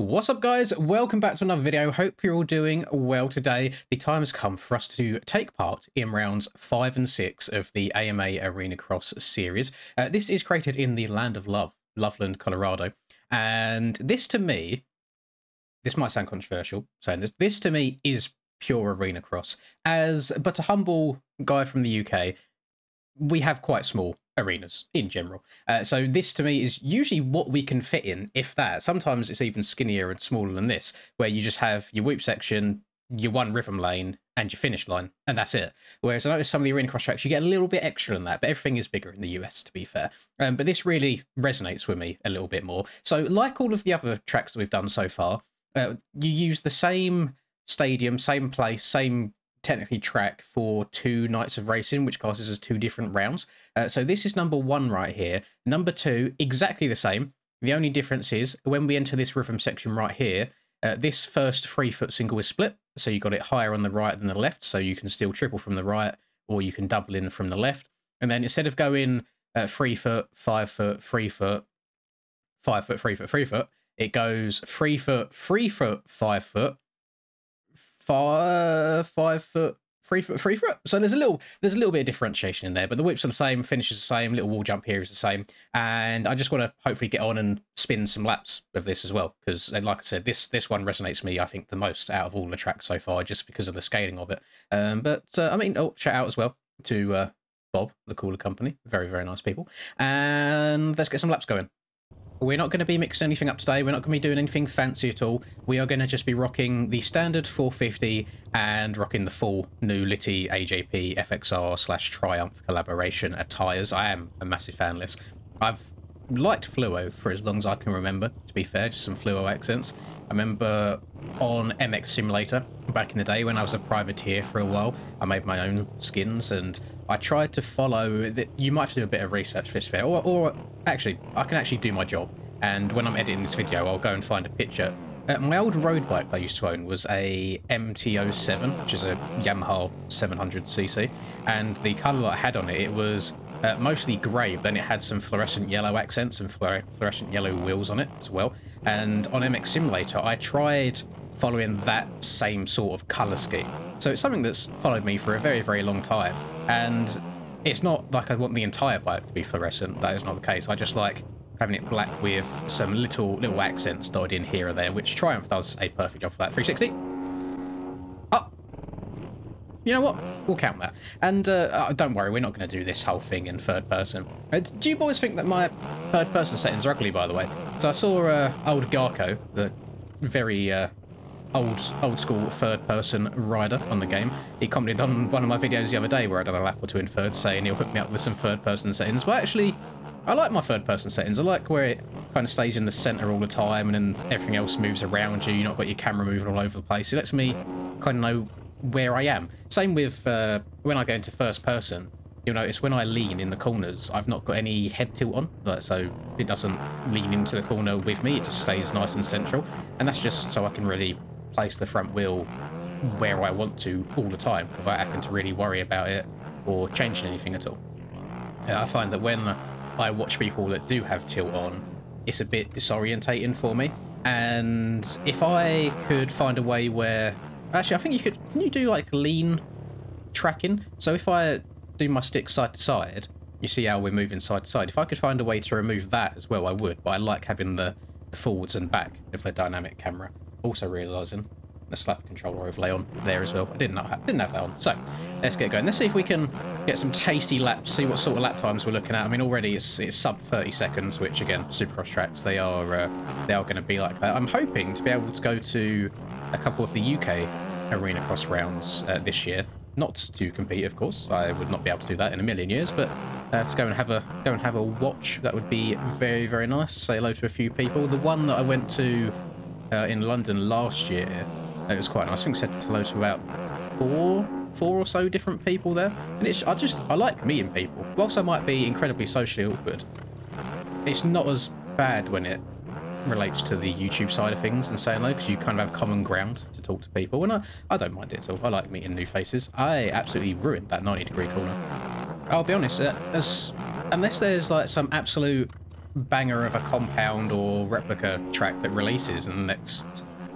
What's up, guys? Welcome back to another video. Hope you're all doing well today. The time has come for us to take part in rounds 5 and 6 of the AMA Arena Cross series. This is created in the land of love, Loveland, Colorado. And this to me, this might sound controversial saying this to me is pure Arena Cross. But a humble guy from the UK, we have quite small arenas in general. So this to me is usually what we can fit in, if that. Sometimes it's even skinnier and smaller than this, where you just have your whoop section, your one rhythm lane, and your finish line, and that's it. Whereas I notice some of the arena cross tracks, you get a little bit extra than that, but everything is bigger in the US, to be fair. But this really resonates with me a little bit more. So like all of the other tracks that we've done so far, you use the same stadium, same place, same technically track for 2 nights of racing, which classes as 2 different rounds. So this is number 1 right here. Number 2, exactly the same. The only difference is when we enter this rhythm section right here, this first 3-foot single is split. So you got it higher on the right than the left. So you can still triple from the right, or you can double in from the left. And then instead of going 3 foot, 5 foot, 3 foot, 5 foot, 3 foot, 3 foot, it goes 3 foot, 3 foot, 5 foot, 5 foot, 3 foot, 3 foot. So there's a little bit of differentiation in there, but the whips are the same, finish is the same, little wall jump here is the same. And I just want to hopefully get on and spin some laps of this as well, because like I said, this one resonates me, I think, the most out of all the tracks so far, just because of the scaling of it. I mean, shout out as well to Bob, the Cooler Company. Very, very nice people. And let's get some laps going. We're not going to be mixing anything up today. We're not going to be doing anything fancy at all. We are going to just be rocking the standard 450 and rocking the full new Litty AJP FXR/Triumph collaboration attires. I am a massive fan of this. I've liked fluo for as long as I can remember, to be fair, just some fluo accents. I remember on MX Simulator back in the day when I was a privateer for a while, I made my own skins and I tried to follow that. You might have to do a bit of research for this fair, or actually I can actually do my job, and when I'm editing this video I'll go and find a picture. My old road bike that I used to own was a MT-07, which is a Yamaha 700cc, and the colour that I had on it, it was mostly grey, but then it had some fluorescent yellow accents and fluorescent yellow wheels on it as well. And on MX Simulator, I tried following that same sort of colour scheme. So it's something that's followed me for a very, very long time. And it's not like I want the entire bike to be fluorescent. That is not the case. I just like having it black with some little accents dotted in here or there, which Triumph does a perfect job for that. 360. Oh! You know what? We'll count that. And don't worry, we're not going to do this whole thing in third person. Do you boys think that my third person settings are ugly, by the way? So I saw old Garco, the very old school third person rider on the game. He commented on one of my videos the other day where I done a lap or 2 in third, saying he'll hook me up with some third person settings. But actually, I like my third person settings. I like where it kind of stays in the center all the time and then everything else moves around you. You've not got your camera moving all over the place. It lets me kind of know where I am. Same with when I go into first person. You'll notice when I lean in the corners, I've not got any head tilt on, so it doesn't lean into the corner with me. It just stays nice and central, and that's just so I can really place the front wheel where I want to all the time without having to really worry about it or changing anything at all. I find that when I watch people that do have tilt on, it's a bit disorientating for me. And if I could find a way where, actually, I think you could, can you do like lean tracking? So if I do my stick side to side, you see how we're moving side to side. If I could find a way to remove that as well, I would. But I like having the forwards and back of the dynamic camera. Also realising the slap controller overlay on there as well. I didn't have that on. So let's get going. Let's see if we can get some tasty laps, see what sort of lap times we're looking at. I mean, already it's sub 30 seconds, which again, Supercross tracks, they are going to be like that. I'm hoping to be able to go to a couple of the UK Arena Cross rounds this year. Not to compete, of course. I would not be able to do that in a million years, but to go and have a watch, that would be very, very nice. Say hello to a few people. The one that I went to in London last year, it was quite nice. I think I said hello to about four or so different people there, and I like meeting people. Whilst I might be incredibly socially awkward, it's not as bad when it relates to the YouTube side of things and saying hello, because you kind of have common ground to talk to people, and I don't mind it at all. I like meeting new faces. I absolutely ruined that 90-degree corner. I'll be honest, unless there's like some absolute banger of a compound or replica track that releases in the next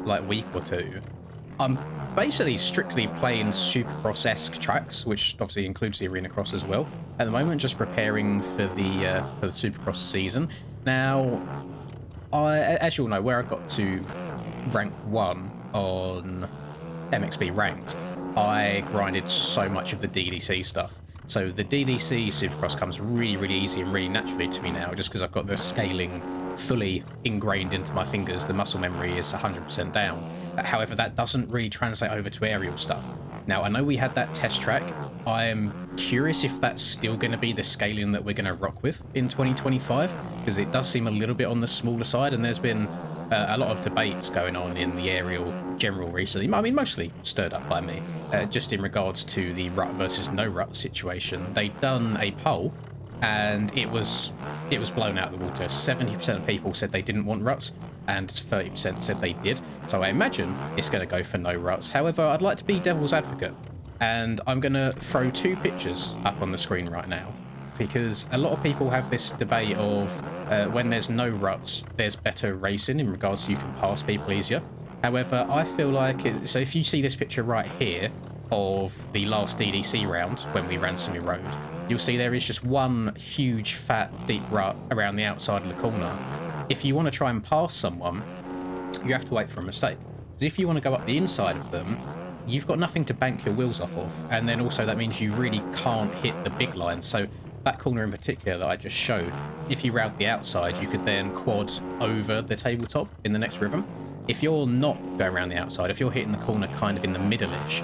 like week or two, I'm basically strictly playing Supercross-esque tracks, which obviously includes the Arena Cross as well. At the moment, just preparing for the Supercross season. Now, as you all know, where I got to rank 1 on MXB Ranked, I grinded so much of the DDC stuff. So the DDC Supercross comes really, really easy and really naturally to me now, just because I've got the scaling fully ingrained into my fingers. The muscle memory is 100% down. However, that doesn't really translate over to aerial stuff. Now, I know we had that test track. I am curious if that's still going to be the scaling that we're going to rock with in 2025, because it does seem a little bit on the smaller side, and there's been a lot of debates going on in the aerial general recently. I mean, mostly stirred up by me, just in regards to the rut versus no rut situation. They'd done a poll, and it was blown out of the water. 70% of people said they didn't want ruts, and 30% said they did. So I imagine it's going to go for no ruts. However, I'd like to be devil's advocate, and I'm going to throw 2 pictures up on the screen right now, because a lot of people have this debate of when there's no ruts, there's better racing in regards to you can pass people easier. However, I feel like, so if you see this picture right here of the last DDC round when we ran Semi Road, you'll see there is just one huge, fat, deep rut around the outside of the corner. If you want to try and pass someone, you have to wait for a mistake. Because if you want to go up the inside of them, you've got nothing to bank your wheels off of. And then also that means you really can't hit the big lines. So that corner in particular that I just showed, if you route the outside, you could then quad over the tabletop in the next rhythm. If you're not going around the outside, if you're hitting the corner kind of in the middle-ish,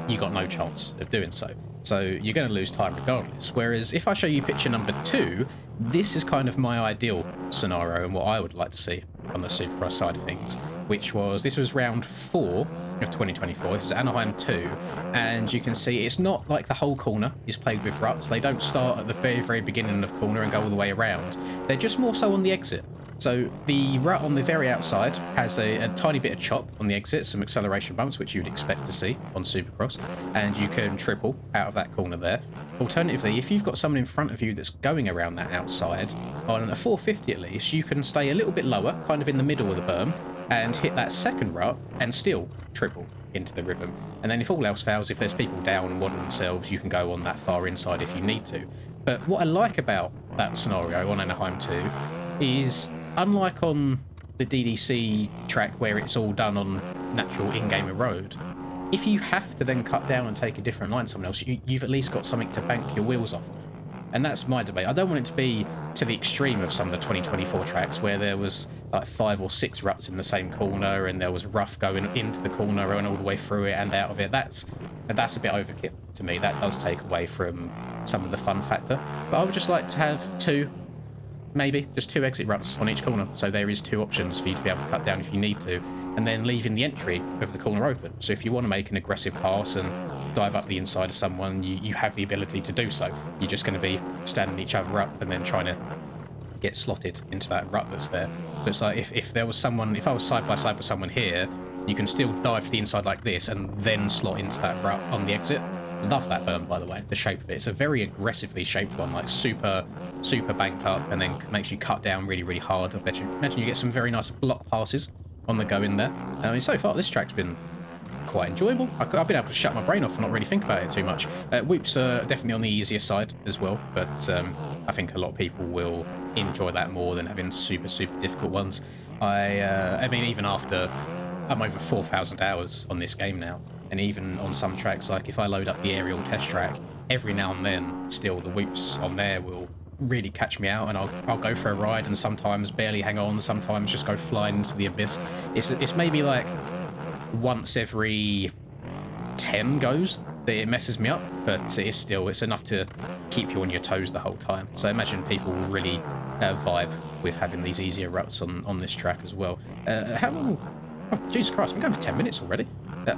you got no chance of doing so. So you're going to lose time regardless. Whereas if I show you picture number 2, this is kind of my ideal scenario and what I would like to see on the Supercross side of things, which was, this was round 4 of 2024. This is Anaheim 2, and you can see it's not like the whole corner is played with ruts. They don't start at the very, very beginning of the corner and go all the way around. They're just more so on the exit. So the rut on the very outside has a tiny bit of chop on the exit, some acceleration bumps, which you'd expect to see on Supercross, and you can triple out of that corner there. Alternatively, if you've got someone in front of you that's going around that outside, on a 450 at least, you can stay a little bit lower, kind of in the middle of the berm, and hit that second rut and still triple into the rhythm. And then if all else fails, if there's people down and wanting themselves, you can go on that far inside if you need to. But what I like about that scenario on Anaheim 2 is, unlike on the DDC track where it's all done on natural in-gamer road, if you have to then cut down and take a different line someone else, you've at least got something to bank your wheels off of. And that's my debate. I don't want it to be to the extreme of some of the 2024 tracks where there was like 5 or 6 ruts in the same corner and there was rough going into the corner and all the way through it and out of it. That's a bit overkill to me. That does take away from some of the fun factor. But I would just like to have 2, maybe just 2 exit ruts on each corner, so there is 2 options for you to be able to cut down if you need to, and then leaving the entry of the corner open. So if you want to make an aggressive pass and dive up the inside of someone, you have the ability to do so. You're just going to be standing each other up and then trying to get slotted into that rut that's there. So it's like if there was someone, if I was side by side with someone here, you can still dive to the inside like this and then slot into that rut on the exit. Love that berm, by the way, the shape of it. It's a very aggressively shaped one, like super banked up, and then makes you cut down really, really hard. I bet you, imagine you get some very nice block passes on the go in there. I mean, so far this track's been quite enjoyable. I've been able to shut my brain off and not really think about it too much. Whoops are definitely on the easier side as well, but I think a lot of people will enjoy that more than having super difficult ones. I mean, even after I'm over 4,000 hours on this game now, and even on some tracks, like if I load up the aerial test track, every now and then still the whoops on there will really catch me out, and I'll go for a ride and sometimes barely hang on, sometimes just go flying into the abyss. It's maybe like once every 10 goes that it messes me up, but it's enough to keep you on your toes the whole time. So I imagine people will really vibe with having these easier ruts on this track as well. How long? Oh, Jesus Christ, I'm going for 10 minutes already.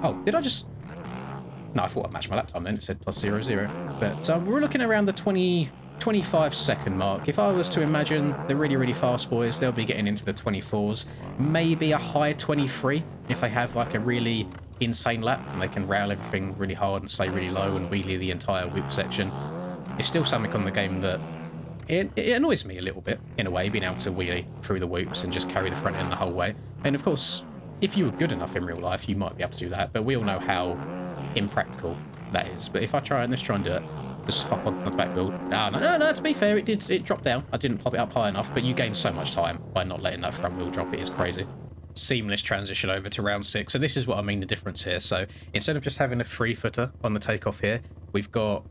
Oh, did I just... No, I thought I'd match my lap time then. It said +00. But we're looking around the 25 second mark. If I was to imagine the really fast boys, they'll be getting into the 24s. Maybe a high 23 if they have like a really insane lap and they can rail everything really hard and stay really low and wheelie the entire whip section. It's still something on the game that it annoys me a little bit, in a way, being able to wheelie through the whoops and just carry the front end the whole way. And of course, if you were good enough in real life, you might be able to do that, but we all know how impractical that is. But if I try and let's try and do it, just hop on the back wheel. No, to be fair, it dropped down. I didn't pop it up high enough, but you gain so much time by not letting that front wheel drop. It is crazy. Seamless transition over to round 6. So this is what I mean the difference here. So instead of just having a 3-footer on the takeoff here, we've got,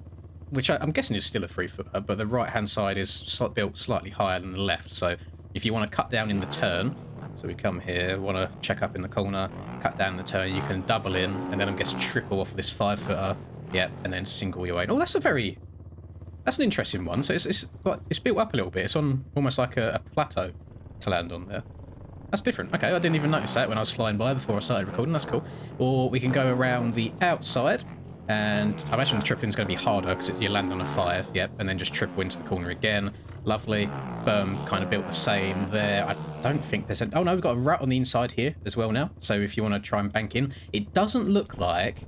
which I'm guessing is still a 3-footer, but the right-hand side is built slightly higher than the left. So if you want to cut down in the turn, so we come here, want to check up in the corner, cut down in the turn, you can double in, and then I guess triple off this 5-footer, yep, and then single your way. Oh, that's an interesting one. So it's built up a little bit. It's on almost like a plateau to land on there. That's different. Okay, I didn't even notice that when I was flying by before I started recording. That's cool. Or we can go around the outside, and I imagine the tripling's going to be harder because you land on a 5, yep, and then just triple into the corner again. Lovely. Berm kind of built the same there. I don't think there's an... Oh, no, we've got a rut on the inside here as well now. So if you want to try and bank in, it doesn't look like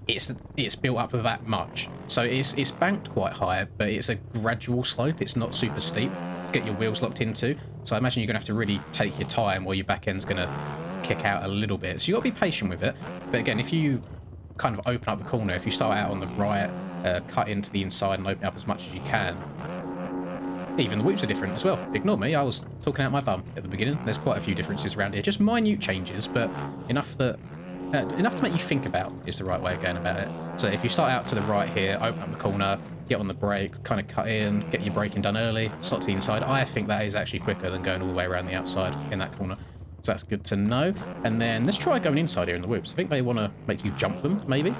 it's built up that much. So it's banked quite high, but it's a gradual slope. It's not super steep to get your wheels locked into. So I imagine you're going to have to really take your time, or your back end's going to kick out a little bit. So you've got to be patient with it. But again, if you kind of open up the corner, if you start out on the right, cut into the inside and open up as much as you can. Even the whoops are different as well. Ignore me, I was talking out my bum at the beginning. There's quite a few differences around here. Just minute changes, but enough to make you think about is the right way of going about it. So if you start out to the right here, open up the corner, get on the brake, kind of cut in, get your braking done early, slot to the inside. I think that is actually quicker than going all the way around the outside in that corner. So that's good to know. And then let's try going inside here in the whoops. I think they want to make you jump them, maybe.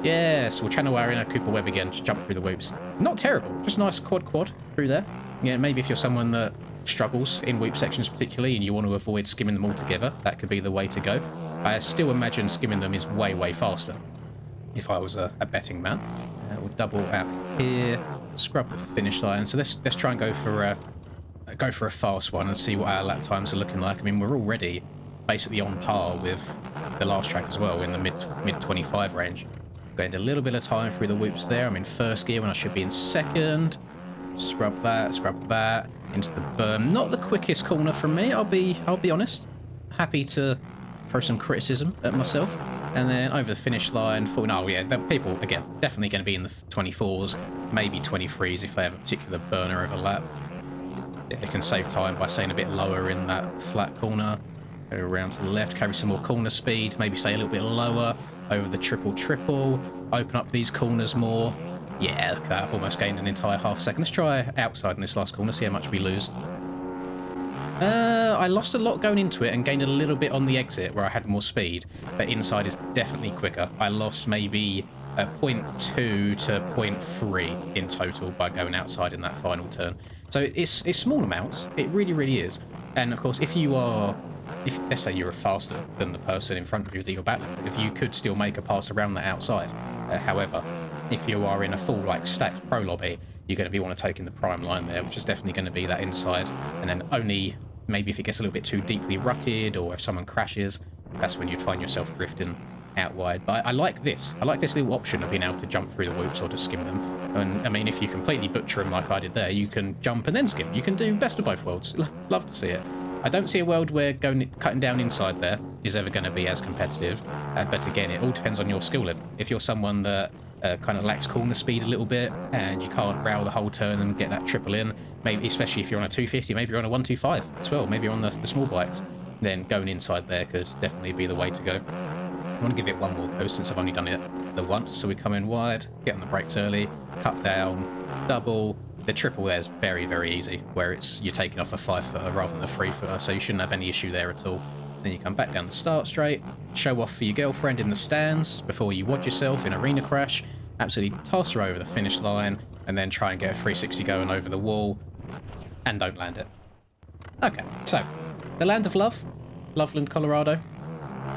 Yes, we'll channel our inner Cooper Webb again, just jump through the whoops. Not terrible, just nice quad through there. Yeah, maybe if you're someone that struggles in whoop sections particularly and you want to avoid skimming them altogether, that could be the way to go. I still imagine skimming them is way faster if I was a betting man. We'll double out here, scrub the finish line. So let's try and go for a fast one and see what our lap times are looking like. I mean, we're already basically on par with the last track as well in the mid 25 range. Gained a little bit of time through the whoops there. I'm in first gear when I should be in second. Scrub that into the berm. Not the quickest corner from me, I'll be honest. Happy to throw some criticism at myself. And then over the finish line, oh yeah, the people again definitely going to be in the 24s, maybe 23s if they have a particular burner overlap. Yeah, you can save time by staying a bit lower in that flat corner. Go around to the left, carry some more corner speed, maybe stay a little bit lower over the triple, open up these corners more. Yeah, look at that, I've almost gained an entire half second. Let's try outside in this last corner, see how much we lose. I lost a lot going into it and gained a little bit on the exit where I had more speed, but inside is definitely quicker. I lost maybe 0.2 to 0.3 in total by going outside in that final turn. So it's small amounts, it really is. And of course, if let's say you're faster than the person in front of you that you're battling, if you could still make a pass around that outside. However, if you are in a full stacked pro lobby, you're going to want to take in the prime line there, which is definitely going to be that inside. And then only maybe if it gets a little bit too deeply rutted or if someone crashes, that's when you'd find yourself drifting out wide. But I like this. I like this little option of being able to jump through the whoops or to skim them. And I mean, if you completely butcher them like I did there, you can jump and then skim. You can do best of both worlds. Love to see it. I don't see a world where cutting down inside there is ever going to be as competitive. But again, it all depends on your skill level. If you're someone that kind of lacks corner speed a little bit and you can't rail the whole turn and get that triple in, maybe especially if you're on a 250, maybe you're on a 125 as well, maybe you're on the small bikes, then going inside there could definitely be the way to go. I want to give it one more go since I've only done it the once. So we come in wide, get on the brakes early, cut down, double. The triple there is very easy, where you're taking off a 5-footer rather than a 3-footer, so you shouldn't have any issue there at all. Then you come back down the start straight, show off for your girlfriend in the stands before you watch yourself in arena crash, absolutely toss her over the finish line, and then try and get a 360 going over the wall, and don't land it. Okay, so the land of love, Loveland, Colorado.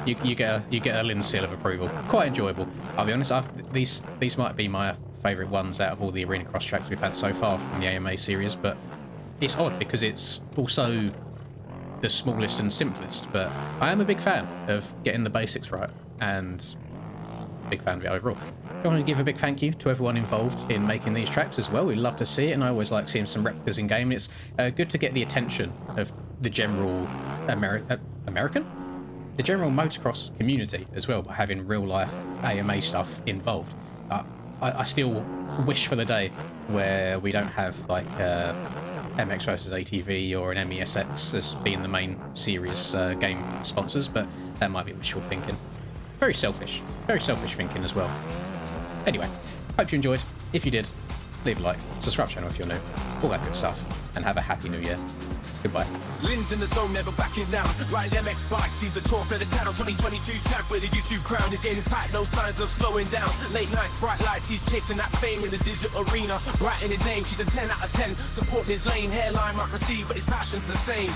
You get a Lynn seal of approval. Quite enjoyable. I'll be honest. These might be my favourite ones out of all the arena cross tracks we've had so far from the AMA series, but it's odd because it's also the smallest and simplest. But I am a big fan of getting the basics right, and big fan of it overall. I want to give a big thank you to everyone involved in making these tracks as well. We love to see it, and I always like seeing some replicas in game. It's good to get the attention of the general American? The general motocross community as well, by having real life AMA stuff involved. I still wish for the day where we don't have like MX versus ATV or an MESX as being the main series game sponsors, but that might be wishful thinking. Very selfish thinking as well. Anyway, hope you enjoyed. If you did, leave a like, subscribe to the channel if you're new, all that good stuff, and have a happy new year. Goodbye. Lynn's in the zone, never backing down. Riding MX bikes, he's the talk of the town. 2022 champ with a YouTube crown. His game is tight, no signs of slowing down. Late nights, bright lights, he's chasing that fame in the digital arena. Writing his name, she's a 10 out of 10. Supporting his lane, hairline might recede, but his passion's the same.